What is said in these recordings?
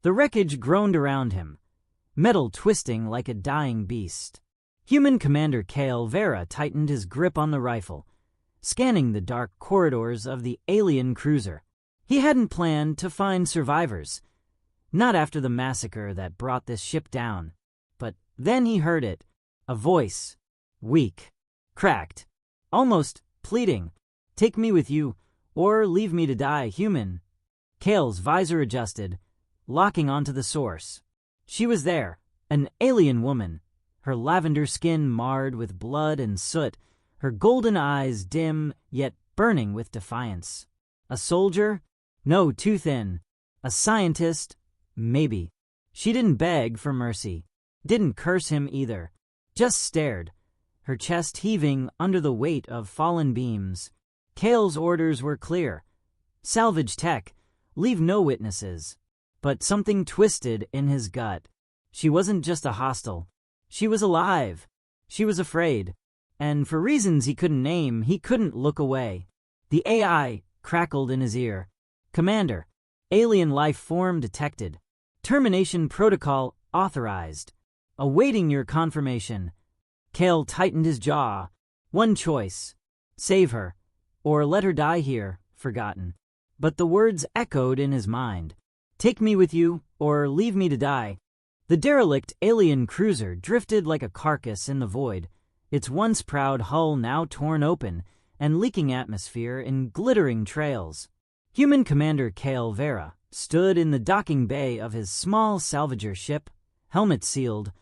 The wreckage groaned around him, metal twisting like a dying beast. Human Commander Kale Vera tightened his grip on the rifle, scanning the dark corridors of the alien cruiser. He hadn't planned to find survivors, not after the massacre that brought this ship down. But then he heard it, a voice, weak, cracked, almost pleading, "Take me with you, or leave me to die, human." Kale's visor adjusted, locking onto the source. She was there, an alien woman, her lavender skin marred with blood and soot, her golden eyes dim yet burning with defiance. A soldier? No, too thin. A scientist? Maybe. She didn't beg for mercy, didn't curse him either, just stared, her chest heaving under the weight of fallen beams. Kale's orders were clear. Salvage tech, leave no witnesses. But something twisted in his gut. She wasn't just a hostile. She was alive. She was afraid. And for reasons he couldn't name, he couldn't look away. The AI crackled in his ear. "Commander, alien life form detected. Termination protocol authorized. Awaiting your confirmation." Kale tightened his jaw. One choice. Save her, or let her die here, forgotten. But the words echoed in his mind. "Take me with you, or leave me to die." The derelict alien cruiser drifted like a carcass in the void, its once proud hull now torn open and leaking atmosphere in glittering trails. Human Commander Kale Vera stood in the docking bay of his small salvager ship, helmet sealed,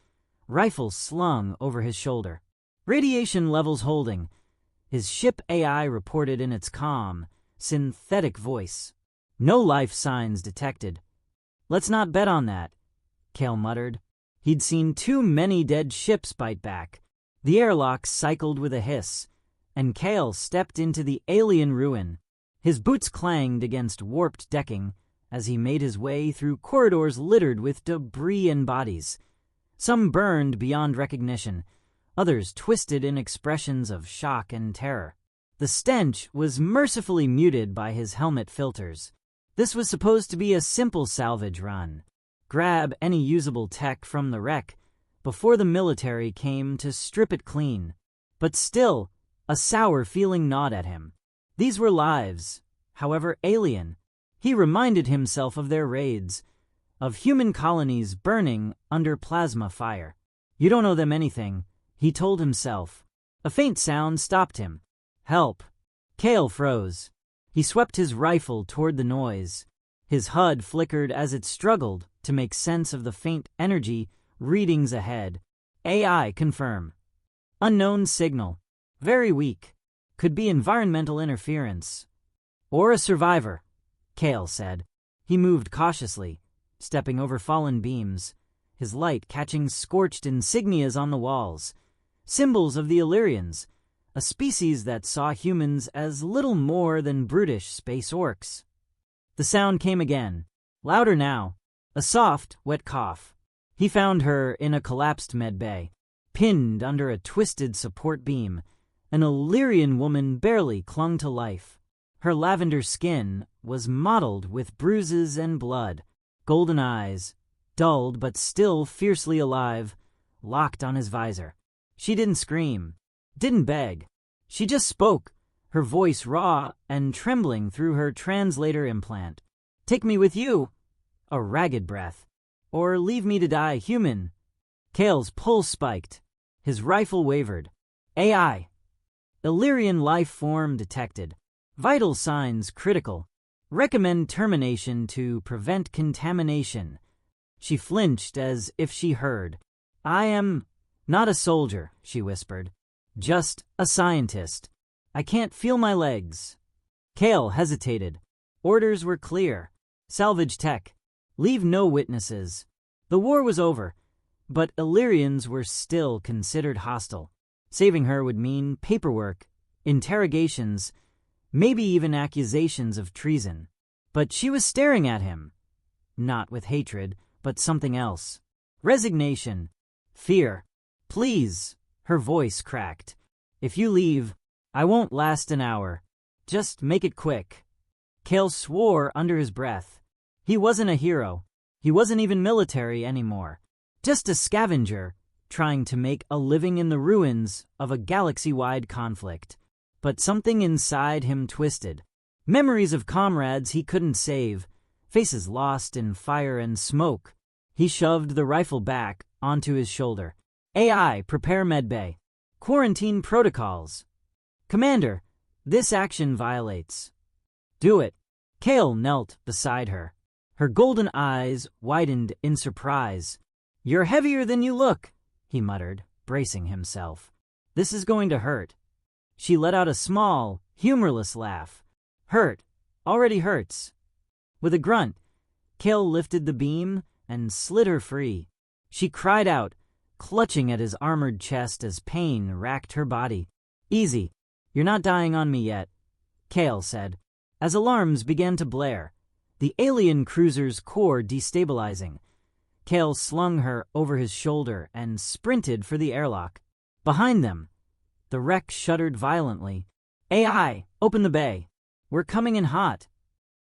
rifle slung over his shoulder. Radiation levels holding, his ship AI reported in its calm, synthetic voice. "No life signs detected." "Let's not bet on that," Kale muttered. He'd seen too many dead ships bite back. The airlock cycled with a hiss, and Kale stepped into the alien ruin. His boots clanged against warped decking as he made his way through corridors littered with debris and bodies. Some burned beyond recognition, others twisted in expressions of shock and terror. The stench was mercifully muted by his helmet filters. This was supposed to be a simple salvage run. Grab any usable tech from the wreck before the military came to strip it clean. But still, a sour feeling gnawed at him. These were lives, however alien. He reminded himself of their raids, of human colonies burning under plasma fire. "You don't owe them anything," he told himself. A faint sound stopped him. "Help." Kale froze. He swept his rifle toward the noise. His HUD flickered as it struggled to make sense of the faint energy readings ahead. AI confirm. Unknown signal. Very weak. Could be environmental interference. Or a survivor, Kale said. He moved cautiously, stepping over fallen beams, his light catching scorched insignias on the walls, symbols of the Illyrians, a species that saw humans as little more than brutish space orcs. The sound came again, louder now, a soft, wet cough. He found her in a collapsed medbay, pinned under a twisted support beam. An Illyrian woman barely clung to life. Her lavender skin was mottled with bruises and blood, golden eyes, dulled but still fiercely alive, locked on his visor. She didn't scream, didn't beg. She just spoke, her voice raw and trembling through her translator implant. "Take me with you," a ragged breath, "or leave me to die human." Kale's pulse spiked. His rifle wavered. AI. Illyrian life form detected. Vital signs critical. Recommend termination to prevent contamination. She flinched as if she heard. "I am not a soldier," she whispered. "Just a scientist. I can't feel my legs." Kale hesitated. Orders were clear. Salvage tech. Leave no witnesses. The war was over, but Illyrians were still considered hostile. Saving her would mean paperwork, interrogations, maybe even accusations of treason. But she was staring at him. Not with hatred, but something else. Resignation. Fear. "Please," her voice cracked. "If you leave, I won't last an hour. Just make it quick." Kale swore under his breath. He wasn't a hero. He wasn't even military anymore. Just a scavenger, trying to make a living in the ruins of a galaxy-wide conflict. But something inside him twisted. Memories of comrades he couldn't save, faces lost in fire and smoke. He shoved the rifle back onto his shoulder. AI, prepare medbay. Quarantine protocols. Commander, this action violates. Do it. Kale knelt beside her. Her golden eyes widened in surprise. You're heavier than you look, he muttered, bracing himself. This is going to hurt. She let out a small, humorless laugh. Hurt. Already hurts. With a grunt, Kale lifted the beam and slid her free. She cried out, clutching at his armored chest as pain racked her body. Easy. You're not dying on me yet, Kale said, as alarms began to blare, the alien cruiser's core destabilizing. Kale slung her over his shoulder and sprinted for the airlock. Behind them, the wreck shuddered violently. AI, open the bay. We're coming in hot.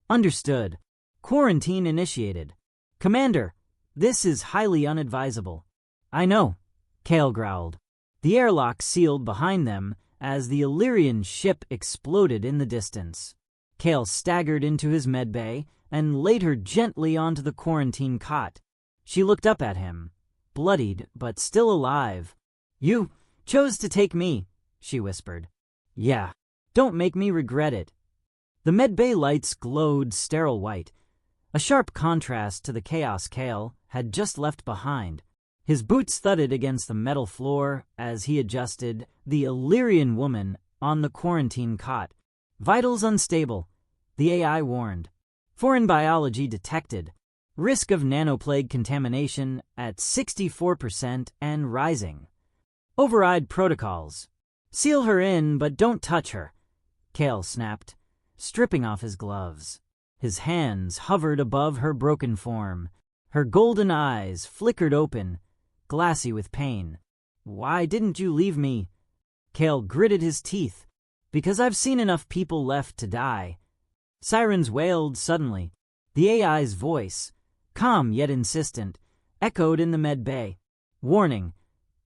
Understood. Quarantine initiated. Commander, this is highly unadvisable. I know, Kale growled. The airlock sealed behind them as the Illyrian ship exploded in the distance. Kale staggered into his medbay and laid her gently onto the quarantine cot. She looked up at him, bloodied but still alive. You chose to take me, she whispered. Yeah, don't make me regret it. The medbay lights glowed sterile white, a sharp contrast to the chaos Kale had just left behind. His boots thudded against the metal floor as he adjusted the Illyrian woman on the quarantine cot. Vitals unstable, the AI warned. Foreign biology detected. Risk of nanoplague contamination at 64% and rising. Override protocols. Seal her in, but don't touch her, Kale snapped, stripping off his gloves. His hands hovered above her broken form. Her golden eyes flickered open, glassy with pain. Why didn't you leave me? Kale gritted his teeth. Because I've seen enough people left to die. Sirens wailed suddenly. The AI's voice, calm yet insistent, echoed in the medbay. Warning.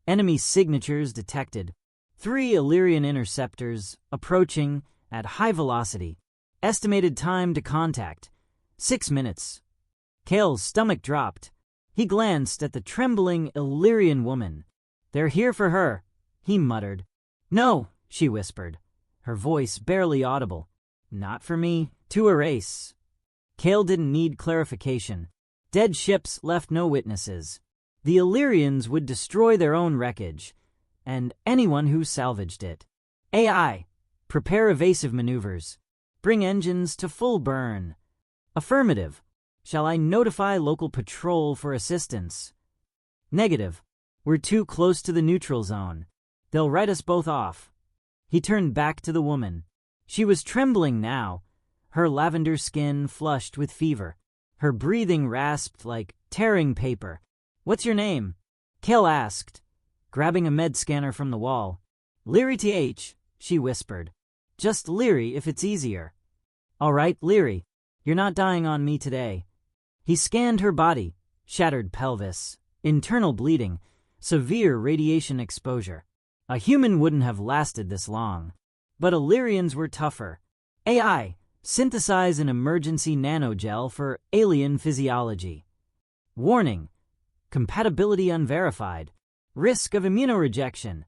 Enemy signatures detected. 3 Illyrian interceptors approaching at high velocity. Estimated time to contact, 6 minutes. Kale's stomach dropped. He glanced at the trembling Illyrian woman. They're here for her, he muttered. No, she whispered, her voice barely audible. Not for me, to erase. Kale didn't need clarification. Dead ships left no witnesses. The Illyrians would destroy their own wreckage, and anyone who salvaged it. AI, prepare evasive maneuvers. Bring engines to full burn. Affirmative. Shall I notify local patrol for assistance? Negative. We're too close to the neutral zone. They'll write us both off. He turned back to the woman. She was trembling now, her lavender skin flushed with fever, her breathing rasped like tearing paper. What's your name? Kale asked, grabbing a med scanner from the wall. Leary TH, she whispered. Just Leary if it's easier. All right, Leary. You're not dying on me today. He scanned her body, shattered pelvis, internal bleeding, severe radiation exposure. A human wouldn't have lasted this long. But Illyrians were tougher. AI, synthesize an emergency nanogel for alien physiology. Warning. Compatibility unverified. Risk of immunorejection.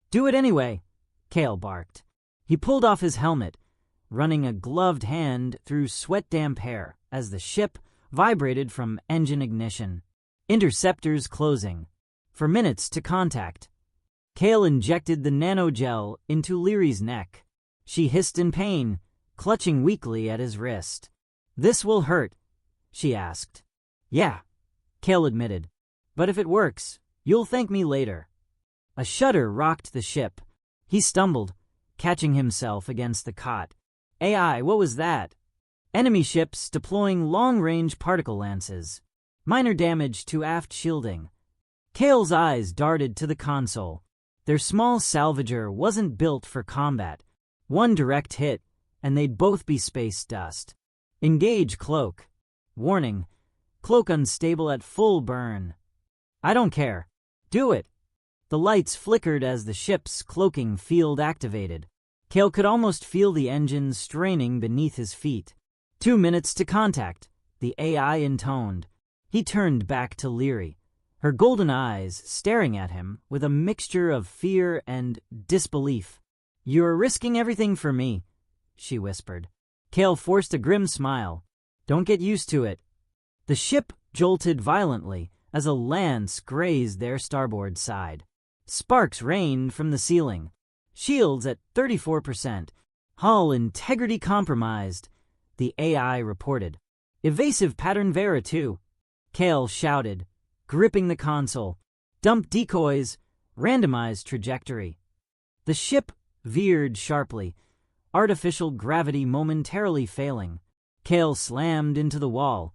Do it anyway, Kale barked. He pulled off his helmet, running a gloved hand through sweat-damp hair as the ship vibrated from engine ignition. Interceptors closing. For minutes to contact. Kale injected the nanogel into Leary's neck. She hissed in pain, clutching weakly at his wrist. This will hurt, she asked. Yeah, Kale admitted. But if it works, you'll thank me later. A shudder rocked the ship. He stumbled, catching himself against the cot. AI, what was that? Enemy ships deploying long-range particle lances. Minor damage to aft shielding. Kale's eyes darted to the console. Their small salvager wasn't built for combat. One direct hit, and they'd both be space dust. Engage cloak. Warning. cloak unstable at full burn. I don't care. Do it. The lights flickered as the ship's cloaking field activated. Cale could almost feel the engine straining beneath his feet. 2 minutes to contact, the AI intoned. He turned back to Leary, her golden eyes staring at him with a mixture of fear and disbelief. You're risking everything for me, she whispered. Cale forced a grim smile. Don't get used to it. The ship jolted violently as a lance grazed their starboard side. Sparks rained from the ceiling. Shields at 34%. Hull integrity compromised, the AI reported. Evasive pattern Vera too. Cale shouted, gripping the console. Dump decoys, randomized trajectory. The ship veered sharply, artificial gravity momentarily failing. Cale slammed into the wall,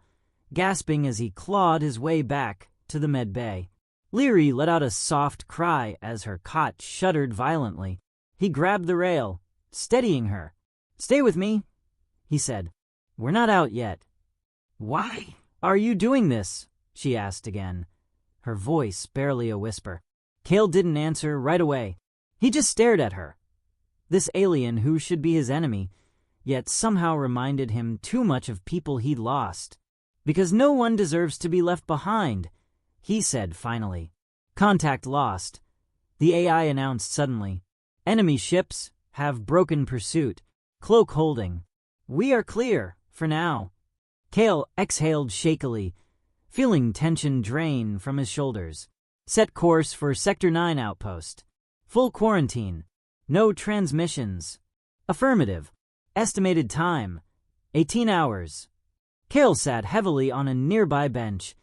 gasping as he clawed his way back to the med bay. Leary let out a soft cry as her cot shuddered violently. He grabbed the rail, steadying her. Stay with me, he said. We're not out yet. Why are you doing this? She asked again, her voice barely a whisper. Cale didn't answer right away. He just stared at her. This alien who should be his enemy, yet somehow reminded him too much of people he'd lost. Because no one deserves to be left behind, he said finally. Contact lost, the AI announced suddenly. Enemy ships have broken pursuit. Cloak holding. We are clear, for now. Cale exhaled shakily, feeling tension drain from his shoulders. Set course for Sector 9 outpost. Full quarantine. No transmissions. Affirmative. Estimated time, 18 hours. Cale sat heavily on a nearby bench,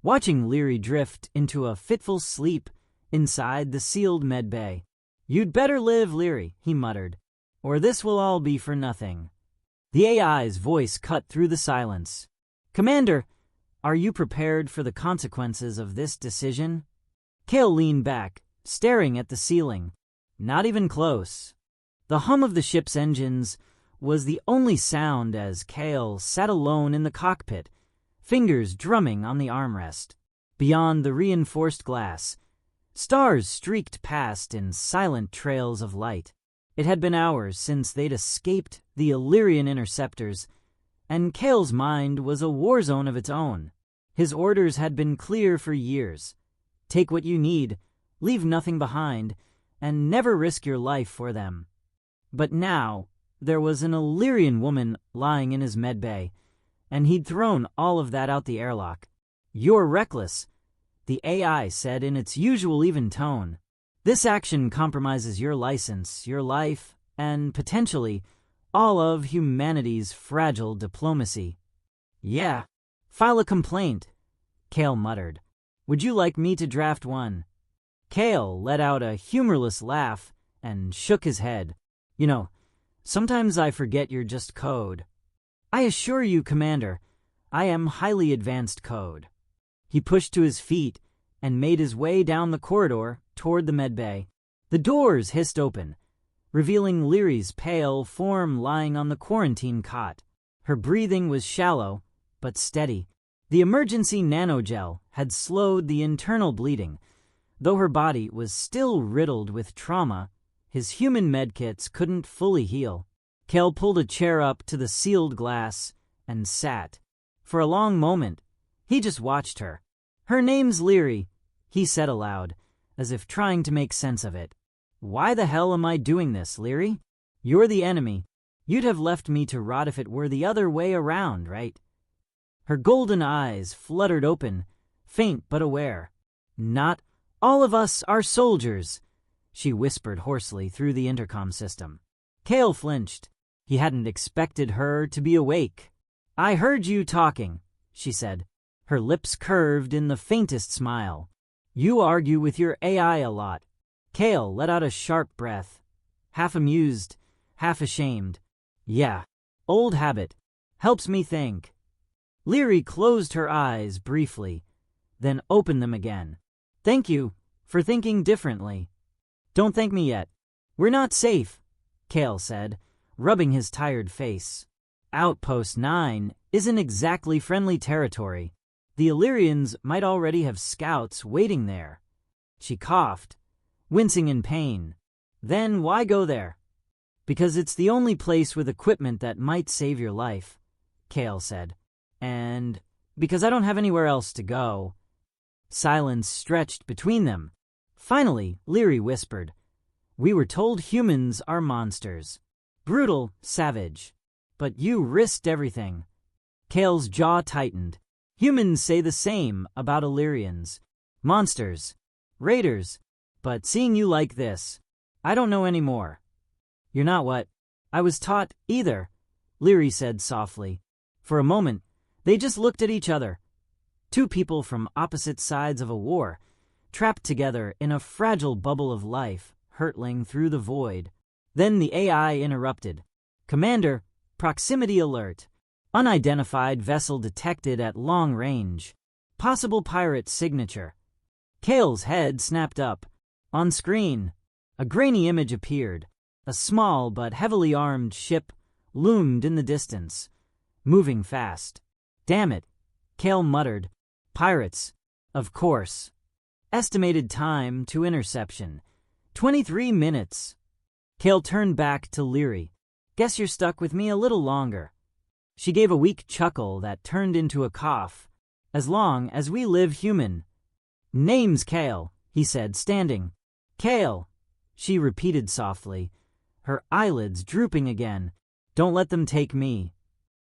watching Leary drift into a fitful sleep inside the sealed med bay. You'd better live, Leary, he muttered, or this will all be for nothing. The AI's voice cut through the silence. Commander, are you prepared for the consequences of this decision? Cale leaned back, staring at the ceiling. Not even close. The hum of the ship's engines was the only sound as Cale sat alone in the cockpit, fingers drumming on the armrest. Beyond the reinforced glass, stars streaked past in silent trails of light. It had been hours since they'd escaped the Illyrian interceptors, and Cale's mind was a war zone of its own. His orders had been clear for years. Take what you need, leave nothing behind, and never risk your life for them. But now, there was an Illyrian woman lying in his medbay, and he'd thrown all of that out the airlock. You're reckless, the AI said in its usual even tone. This action compromises your license, your life, and potentially all of humanity's fragile diplomacy. Yeah, file a complaint, Cale muttered. Would you like me to draft one? Cale let out a humorless laugh and shook his head. You know, sometimes I forget you're just code. I assure you, Commander, I am highly advanced code. He pushed to his feet and made his way down the corridor toward the medbay. The doors hissed open, revealing Leary's pale form lying on the quarantine cot. Her breathing was shallow, but steady. The emergency nanogel had slowed the internal bleeding. Though her body was still riddled with trauma, his human medkits couldn't fully heal. Cale pulled a chair up to the sealed glass and sat. For a long moment, he just watched her. Her name's Leary, he said aloud, as if trying to make sense of it. Why the hell am I doing this, Leary? You're the enemy. You'd have left me to rot if it were the other way around, right? Her golden eyes fluttered open, faint but aware. Not all of us are soldiers, she whispered hoarsely through the intercom system. Cale flinched. He hadn't expected her to be awake. I heard you talking, she said, her lips curved in the faintest smile. You argue with your AI a lot. Cale let out a sharp breath, half amused, half ashamed. Yeah, old habit. Helps me think. Leary closed her eyes briefly, then opened them again. Thank you for thinking differently. Don't thank me yet. We're not safe, Cale said, rubbing his tired face. Outpost 9 isn't exactly friendly territory. The Illyrians might already have scouts waiting there. She coughed, wincing in pain. Then why go there? Because it's the only place with equipment that might save your life, Kale said. And because I don't have anywhere else to go. Silence stretched between them. Finally, Leary whispered, "We were told humans are monsters. Brutal, savage. But you risked everything." Kale's jaw tightened. Humans say the same about Illyrians. Monsters. Raiders. But seeing you like this, I don't know any more. You're not what I was taught either, Leary said softly. For a moment, they just looked at each other. Two people from opposite sides of a war, trapped together in a fragile bubble of life, hurtling through the void. Then the AI interrupted. "Commander, proximity alert. Unidentified vessel detected at long range. Possible pirate signature." Kale's head snapped up. On screen, a grainy image appeared. A small but heavily armed ship loomed in the distance, moving fast. "Damn it," Kale muttered. "Pirates, of course." Estimated time to interception, 23 minutes. Kale turned back to Leary. "Guess you're stuck with me a little longer." She gave a weak chuckle that turned into a cough. "As long as we live human." "Name's Kale," he said, standing. "Kale," she repeated softly, her eyelids drooping again. "Don't let them take me."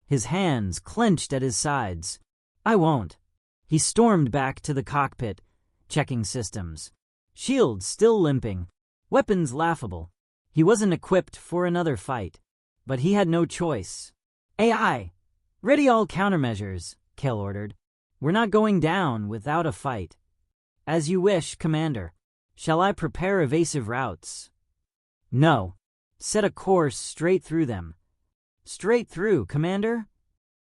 His hands clenched at his sides. "I won't." He stormed back to the cockpit, checking systems. Shields still limping, weapons laughable. He wasn't equipped for another fight, but he had no choice. "AI, ready all countermeasures," Kale ordered. "We're not going down without a fight." "As you wish, Commander. Shall I prepare evasive routes?" "No. Set a course straight through them." "Straight through, Commander?"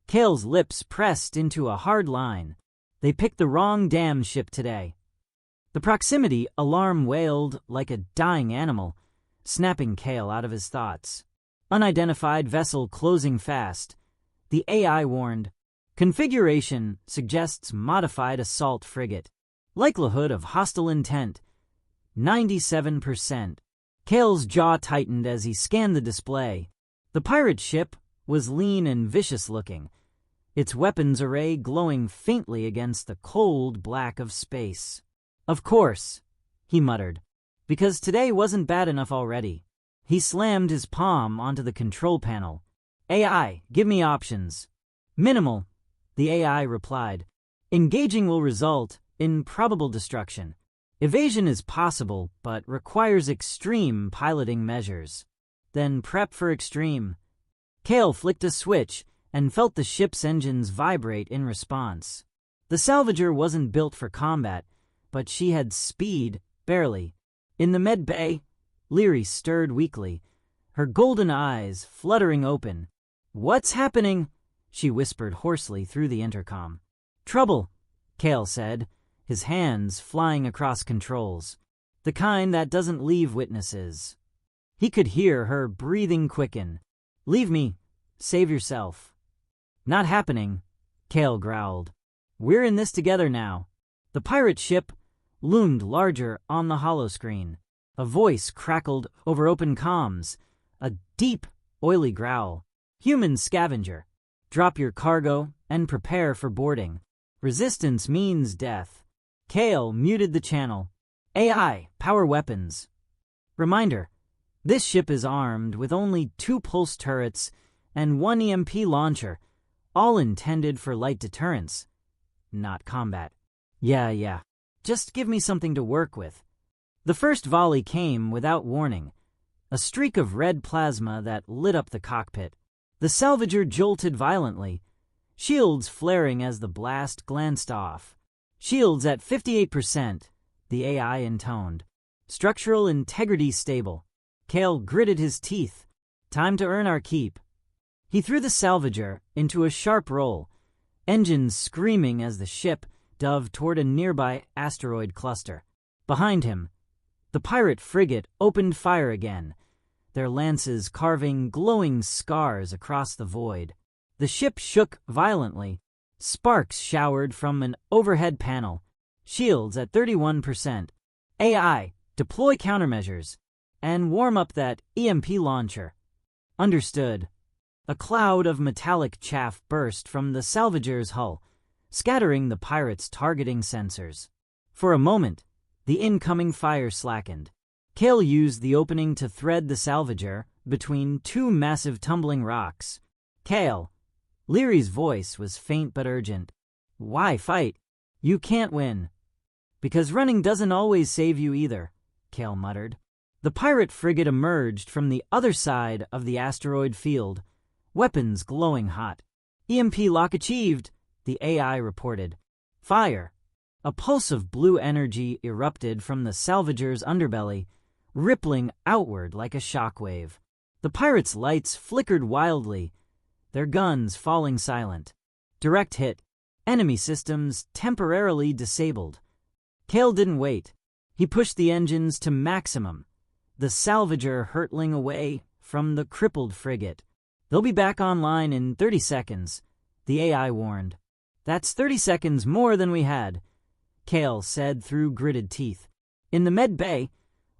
Kale's lips pressed into a hard line. They picked the wrong damn ship today. The proximity alarm wailed like a dying animal, snapping Kale out of his thoughts. Unidentified vessel closing fast. The AI warned. Configuration suggests modified assault frigate. Likelihood of hostile intent, 97%. Kale's jaw tightened as he scanned the display. The pirate ship was lean and vicious looking, its weapons array glowing faintly against the cold black of space. "Of course," he muttered, "because today wasn't bad enough already." He slammed his palm onto the control panel. "AI, give me options." "Minimal," the AI replied. "Engaging will result in probable destruction. Evasion is possible, but requires extreme piloting measures." "Then prep for extreme." Kale flicked a switch and felt the ship's engines vibrate in response. The salvager wasn't built for combat, but she had speed, barely. In the med bay, Leary stirred weakly, her golden eyes fluttering open. "What's happening?" she whispered hoarsely through the intercom. "Trouble," Kale said, his hands flying across controls. "The kind that doesn't leave witnesses." He could hear her breathing quicken. "Leave me. Save yourself." "Not happening," Kale growled. "We're in this together now." The pirate ship loomed larger on the holoscreen. A voice crackled over open comms, a deep, oily growl. "Human scavenger. Drop your cargo and prepare for boarding. Resistance means death." Kale muted the channel. "AI, power weapons." Reminder, this ship is armed with only 2 pulse turrets and 1 EMP launcher, all intended for light deterrence, not combat. Yeah. Just give me something to work with." The first volley came without warning, a streak of red plasma that lit up the cockpit. The salvager jolted violently, shields flaring as the blast glanced off. "Shields at 58%, the AI intoned. "Structural integrity stable." Kale gritted his teeth. "Time to earn our keep." He threw the salvager into a sharp roll, engines screaming as the ship dove toward a nearby asteroid cluster. Behind him, the pirate frigate opened fire again, their lances carving glowing scars across the void. The ship shook violently, Sparks showered from an overhead panel. Shields at 31%. AI, deploy countermeasures. And warm up that EMP launcher. Understood. A cloud of metallic chaff burst from the salvager's hull, scattering the pirates' targeting sensors. For a moment, the incoming fire slackened. Cale used the opening to thread the salvager between two massive tumbling rocks. Cale. Leary's voice was faint but urgent. Why fight? You can't win. Because running doesn't always save you either, Cale muttered. The pirate frigate emerged from the other side of the asteroid field, weapons glowing hot. EMP lock achieved, the AI reported. Fire. A pulse of blue energy erupted from the salvager's underbelly, rippling outward like a shockwave. The pirates' lights flickered wildly, their guns falling silent. Direct hit. Enemy systems temporarily disabled. Cale didn't wait. He pushed the engines to maximum, the salvager hurtling away from the crippled frigate. They'll be back online in 30 seconds, the AI warned. That's 30 seconds more than we had, Cale said through gritted teeth. In the med bay,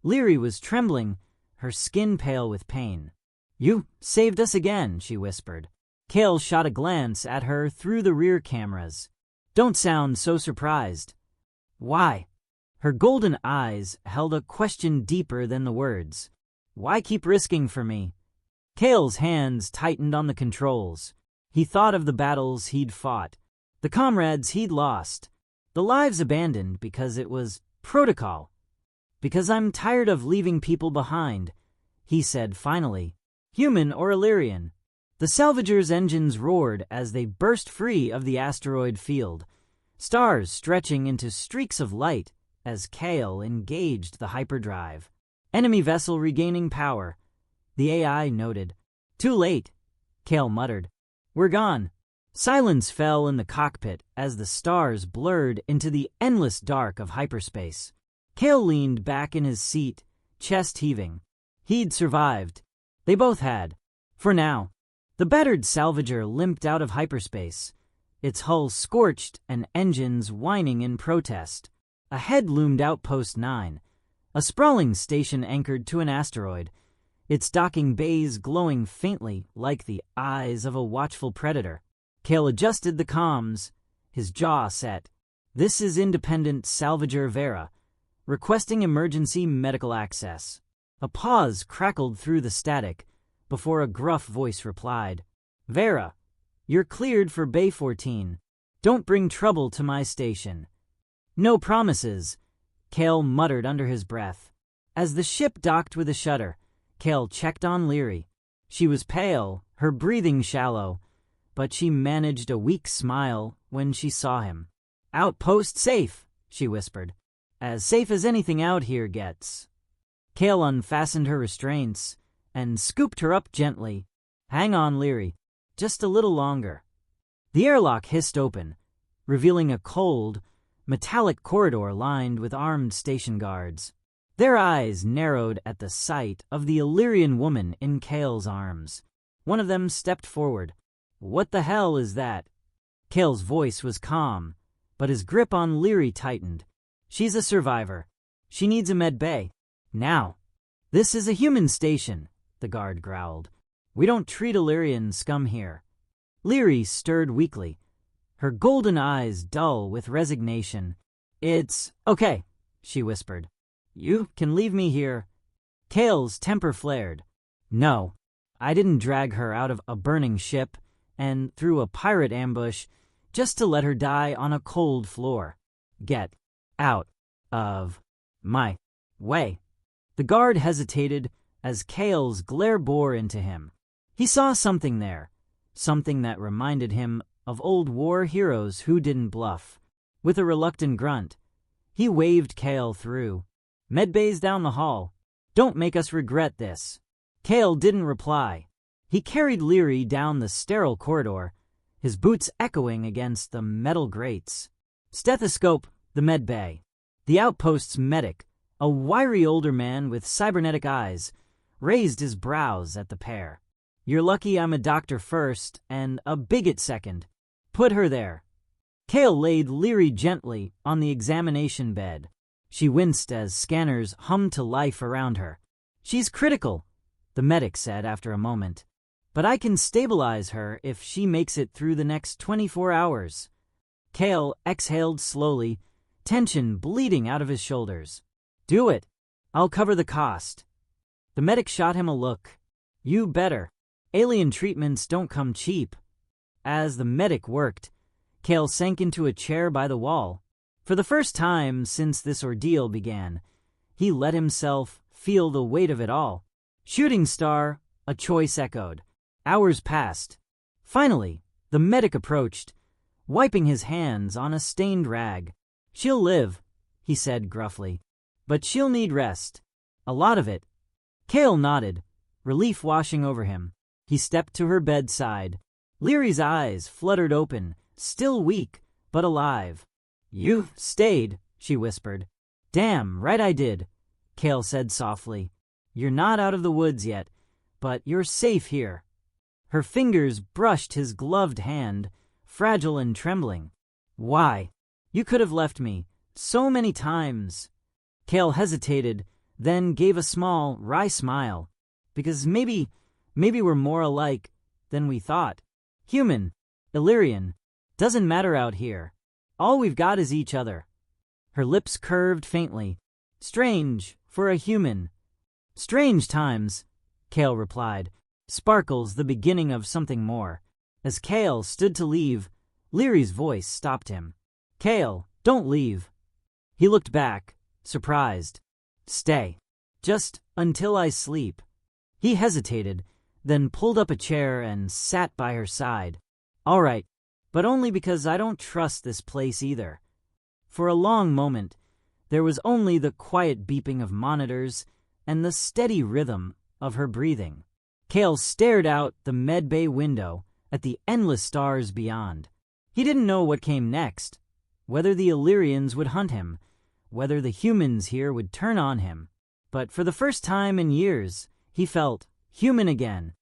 Leary was trembling, her skin pale with pain. You saved us again, she whispered. Cale shot a glance at her through the rear cameras. Don't sound so surprised. Why? Her golden eyes held a question deeper than the words. Why keep risking for me? Cale's hands tightened on the controls. He thought of the battles he'd fought, the comrades he'd lost, the lives abandoned because it was protocol. Because I'm tired of leaving people behind, he said finally, human or Illyrian. The salvager's engines roared as they burst free of the asteroid field, stars stretching into streaks of light as Cale engaged the hyperdrive. Enemy vessel regaining power, the AI noted. Too late, Cale muttered. We're gone. Silence fell in the cockpit as the stars blurred into the endless dark of hyperspace. Cale leaned back in his seat, chest heaving. He'd survived. They both had. For now. The battered salvager limped out of hyperspace, its hull scorched and engines whining in protest. Ahead loomed Outpost 9, a sprawling station anchored to an asteroid, its docking bays glowing faintly like the eyes of a watchful predator. Cale adjusted the comms, his jaw set. This is Independent Salvager Vera, requesting emergency medical access. A pause crackled through the static before a gruff voice replied. Vera, you're cleared for Bay 14. Don't bring trouble to my station. No promises, Cale muttered under his breath. As the ship docked with a shudder, Cale checked on Leary. She was pale, her breathing shallow, but she managed a weak smile when she saw him. Outpost safe, she whispered. As safe as anything out here gets. Cale unfastened her restraints and scooped her up gently. Hang on, Leary. Just a little longer. The airlock hissed open, revealing a cold, metallic corridor lined with armed station guards. Their eyes narrowed at the sight of the Illyrian woman in Cale's arms. One of them stepped forward. What the hell is that? Cale's voice was calm, but his grip on Leary tightened. She's a survivor. She needs a med bay. Now. This is a human station, the guard growled. We don't treat Illyrian scum here. Leary stirred weakly, her golden eyes dull with resignation. It's okay, she whispered. You can leave me here. Cale's temper flared. No, I didn't drag her out of a burning ship and through a pirate ambush just to let her die on a cold floor. Get out of my way. The guard hesitated as Cale's glare bore into him. He saw something there, something that reminded him of old war heroes who didn't bluff. With a reluctant grunt, he waved Cale through. Medbay's down the hall. Don't make us regret this. Cale didn't reply. He carried Leary down the sterile corridor, his boots echoing against the metal grates. Stethoscope, the medbay. The outpost's medic, a wiry older man with cybernetic eyes, raised his brows at the pair. You're lucky I'm a doctor first and a bigot second. Put her there. Kale laid Leary gently on the examination bed. She winced as scanners hummed to life around her. "She's critical," the medic said after a moment. "But I can stabilize her if she makes it through the next 24 hours. Kale exhaled slowly, tension bleeding out of his shoulders. "Do it. I'll cover the cost." The medic shot him a look. "You better. Alien treatments don't come cheap." As the medic worked, Kale sank into a chair by the wall. For the first time since this ordeal began, he let himself feel the weight of it all. "Shooting star," a choice echoed. Hours passed. Finally, the medic approached, wiping his hands on a stained rag. "She'll live," he said gruffly. "But she'll need rest. A lot of it." Kale nodded, relief washing over him. He stepped to her bedside. Leary's eyes fluttered open, still weak, but alive. "You stayed," she whispered. "Damn right I did," Kale said softly. "You're not out of the woods yet, but you're safe here." Her fingers brushed his gloved hand, fragile and trembling. "Why? You could have left me so many times." Kale hesitated, then gave a small, wry smile. "Because maybe we're more alike than we thought. Human, Illyrian, doesn't matter out here. All we've got is each other." Her lips curved faintly. "Strange for a human." "Strange times," Kale replied. "Sparkles the beginning of something more." As Kale stood to leave, Leary's voice stopped him. "Kale, don't leave." He looked back, surprised. "Stay. Just until I sleep." He hesitated, then pulled up a chair and sat by her side. "All right, but only because I don't trust this place either." For a long moment, there was only the quiet beeping of monitors and the steady rhythm of her breathing. Kale stared out the medbay window at the endless stars beyond. He didn't know what came next, whether the Illyrians would hunt him, whether the humans here would turn on him. But for the first time in years, he felt human again.